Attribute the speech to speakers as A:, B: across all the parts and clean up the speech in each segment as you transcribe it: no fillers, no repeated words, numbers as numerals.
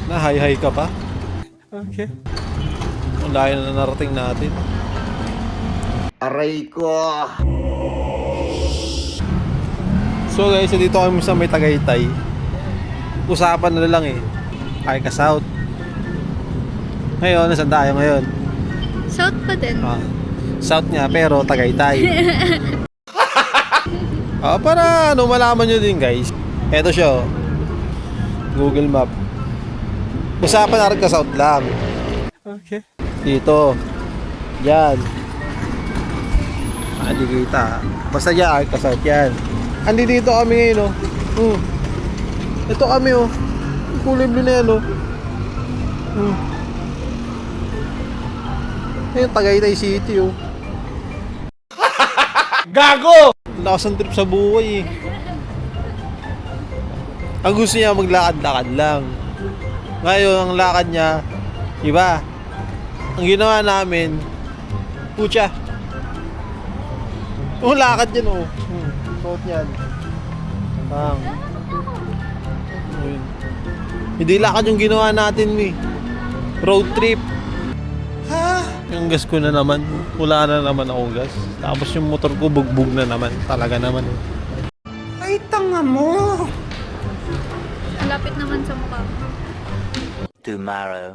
A: Na-hi-hi ka pa? Okay. Ang layo na narating natin.
B: Aray ko!
A: So guys, dito kami sa may Tagaytay. Usapan na lang eh. Ay ka South. Ngayon, nasaan tayo ngayon?
C: South pa din.
A: South nga, pero Tagaytay. Para ano, malaman nyo din guys. Eto siya, oh. Google Map. Usapan na rin ka South lang. Okay. Dito. Yan. Hindi kita. Basta yan, ka South yan. Andi dito kami ngayon, oh. Ito kami, oh. Yung kulay blue na yan, oh. Ayun, Tagaytay City, oh. Gago! Lakas ang trip sa buhay, eh. Ang gusto niya maglakad-lakad lang. Ngayon, ang lakad niya, iba. Ang ginawa namin, pucha. Lakad yan, oh. Suot yan. Bang. Ayun. Hindi lakad yung ginawa natin, eh. Road trip. Yung gas ko na naman, wala na naman akong gas. Tapos yung motor ko bugbog na naman. Talaga naman, eh.
B: Ay, tanga mo!
C: Malapit naman sa mukha mo.
D: Tomorrow.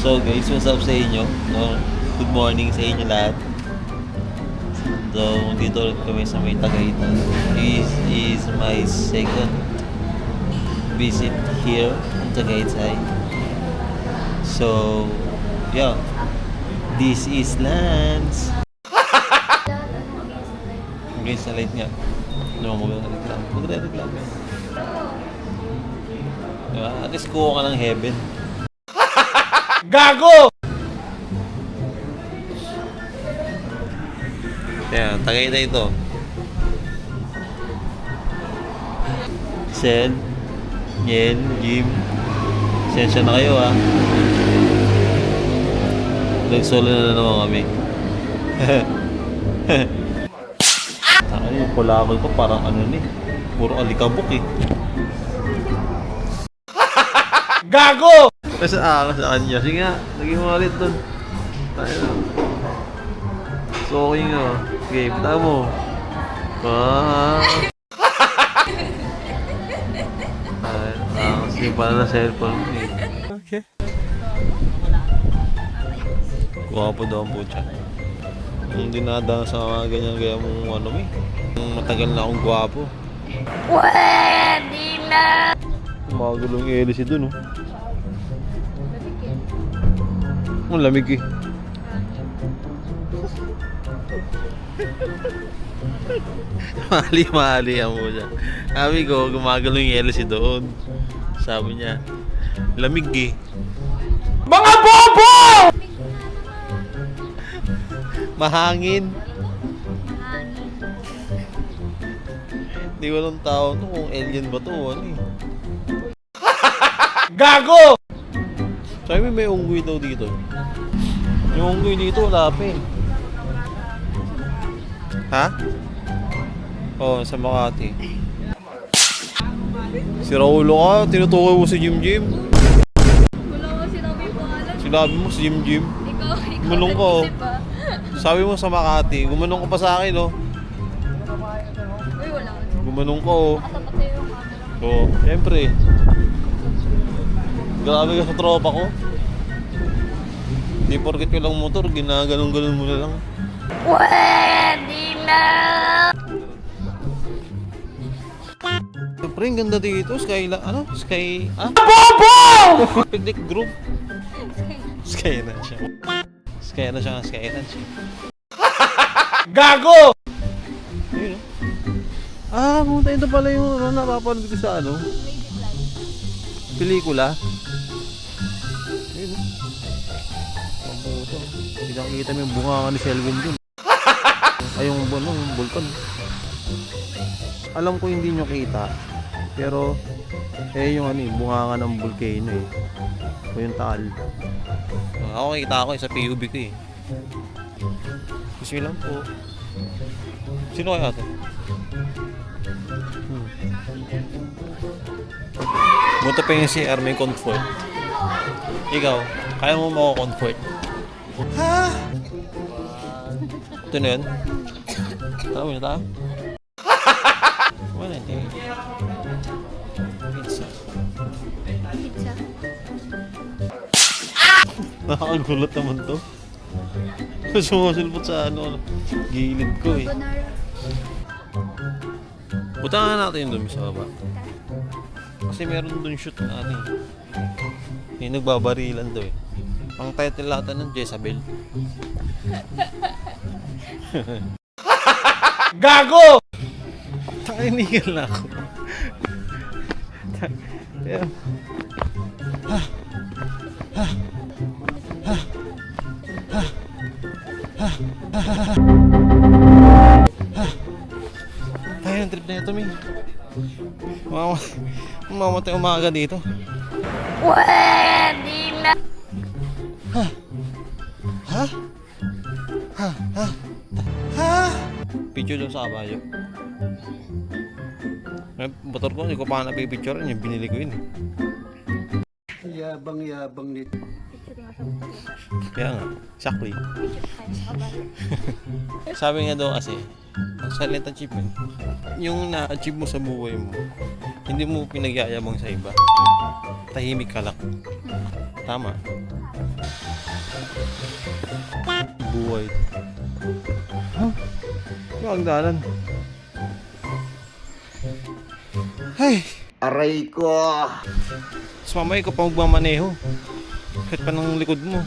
D: So guys, what's up sa inyo? Good morning sa inyo lahat. So, dito ulit kami sa may Tagaytay. This is my second visit here in Tagaytay. So, yeah. This is Lance. Guys, na light nga. Ano mo magre-reklamo? Magre-reklamo. Diba? At least kuha ka ng heaven. Gago! Yan, Tagaytay ito. Sen, Yen, Jim. Sensya na kayo, ha. Nag-solo na naman kami. Ay, yung kulakol ko parang ano ni. Puro alikabok, eh. Gago! Kasi sa kanya. Sige nga, naging mga ulit doon. Tayo na. So, okay nga. Okay, pita mo. Kasi pala na cellphone mo, eh. Okay. Gwapo daw ang putya. Hindi dinadaan sa mga ganyan kaya mong ano, eh. Matagal na akong gwapo.
C: Pwede na!
A: Magulong LC dun, oh. Ang lamig, eh. Mali ang muna. Sabi ko, gumagalaw yung LC doon. Sabi niya, lamig, eh. Mga bobo! Mahangin. Di walang tao to kung alien ba to, ano, eh. Gago! Sabi may unggoy daw dito. Yung unggoy dito, wala pa, eh. Ha? Oo, sa Makati. Si Raulo ka, tinutukoy mo si Jim Jim.
C: Wala ko sinabi yung pangalan.
A: Sinabi mo si Jim Jim.
C: Ikaw
A: Gumanong ka, oh.
C: nag-isip, ah.
A: Sabi mo sa Makati, gumanong ka pa sa akin, oh.
C: Uy, wala.
A: Gumanong ka, oh.
C: Nakatapat sa'yo yung camera.
A: Oo, siyempre. Grabe ka sa tropa ko. Di porket ko lang motor, ginaganong-ganon mo na lang.
C: Pwede na!
A: Siyempre, ang ganda dito. Bobo! Picnic group. Sky na siya. Sky na siya. Gago! Ayun, oh. Pumunta ito pala yung napapanood ko sa ano. Pelikula. Ayun, oh. Mabuto. Pinakikita mo yung bunga ni Selwyn dun. Ay, yung vulkan. Alam ko hindi nyo kita. Pero, yung bunga ng volcano, eh. O yung taal. Ako kita ako sa PUB ko, eh. Kasi lang po. Sino kaya ito? Buto pa yung CR may comfort. Ikaw, kaya mo mako-comfort?
B: Ha?
A: Ito na yun. Tama mo na tayo? Wala, hindi. Pizza.
C: Pizza.
A: Nakakagulat naman to. Sumusulpot sa gilid ko eh.
C: Bonara.
A: Butangan natin doon sa baba. Kasi meron doon shoot na ano eh. Yung nagbabarilan daw eh. Ang title lata ng Jezabel.
B: Gago!
A: Tanginigil na ako. Yeah. Tayo ng trip na ito, Ming. Mamamatay umaga dito.
C: Pwede na.
A: Ha?
B: Ha?
A: Picture doon sa kabayo. May motor ko, hindi ko pa napipicturean. Yung binili ko yun eh.
B: Yabang-yabang nito.
C: Picture nga sa motor.
A: Kaya nga, exactly.
C: Picture tayo sa kabayo.
A: Sabi nga daw kasi, ang silent achievement, yung na-achieve mo sa buhay mo, hindi mo pinagyayabang sa iba. Tahimik ka lang. Tama. Buhay. Huh? Yung dalan. Ay!
B: Aray ko!
A: Mas mamay ko pa magmamaneho. Kahit pa ng likod mo.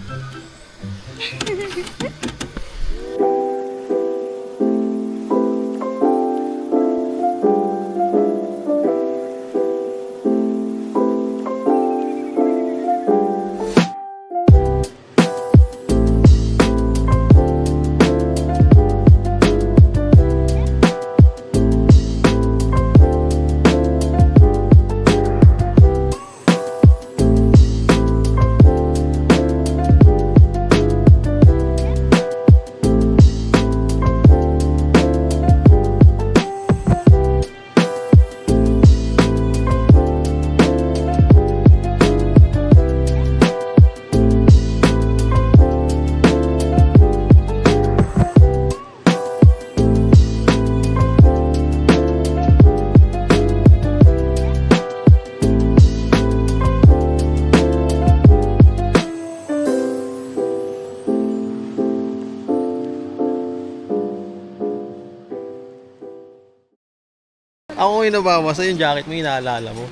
A: Ako yung nabawas yung jacket mo, inaalala mo.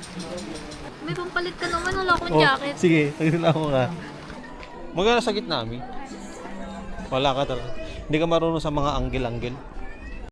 C: May pampalit ka naman. Wala akong
A: Oh,
C: jacket.
A: sige, tagdala mo ka. Magana sa gitna, Mi. Wala ka talaga. Hindi ka marunong sa mga anggil-anggil.